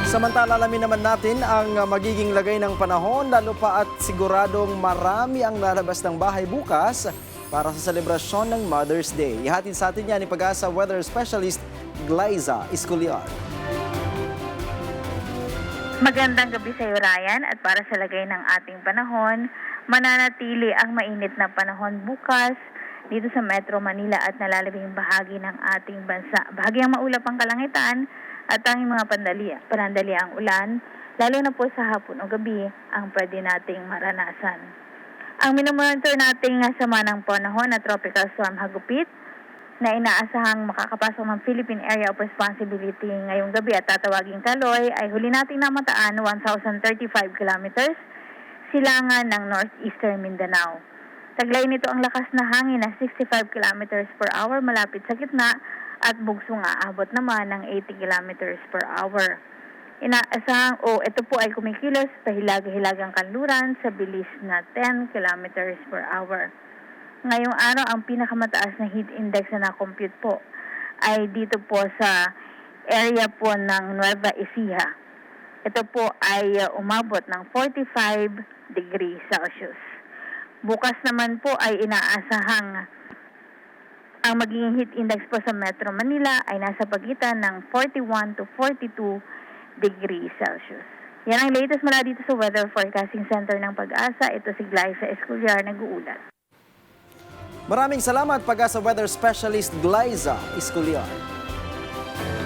Samantala, alamin naman natin ang magiging lagay ng panahon, lalo pa at siguradong marami ang lalabas ng bahay bukas para sa selebrasyon ng Mother's Day. Ihatid sa atin yan ni Pag-asa Weather Specialist Glyza Esculiar. Magandang gabi sa iyo, Ryan, at para sa lagay ng ating panahon, mananatili ang mainit na panahon bukas dito sa Metro Manila at nalalabing bahagi ng ating bansa. Bahagyang maulap ang kalangitan at ang mga panandaliang ulan, lalo na po sa hapon o gabi, ang pwede nating maranasan. Ang minomonitor nating sama ng panahon na Tropical Storm Hagupit na inaasahang makakapasok ng Philippine Area of Responsibility ngayong gabi at tatawaging Kaloy ay huli nating namataan 1,035 kilometers silangan ng northeastern Mindanao. Taglay nito ang lakas na hangin na 65 kilometers per hour malapit sa gitna at bugsong aabot naman ng 80 kilometers per hour. Inaasahang ito po ay kumikilos sa hilag-hilagang kanluran sa bilis na 10 kilometers per hour. Ngayong araw, ang pinakamataas na heat index na na-compute po ay dito po sa area po ng Nueva Ecija. Ito po ay umabot ng 45 degrees Celsius. Bukas naman po ay inaasahang ang magiging heat index po sa Metro Manila ay nasa pagitan ng 41 to 42 degrees Celsius. Yan ang latest mula dito sa Weather Forecasting Center ng Pag-asa. Ito si Glyza Esculiar, nag-uulat. Maraming salamat, Pag-asa Weather Specialist Glyza Esculiar.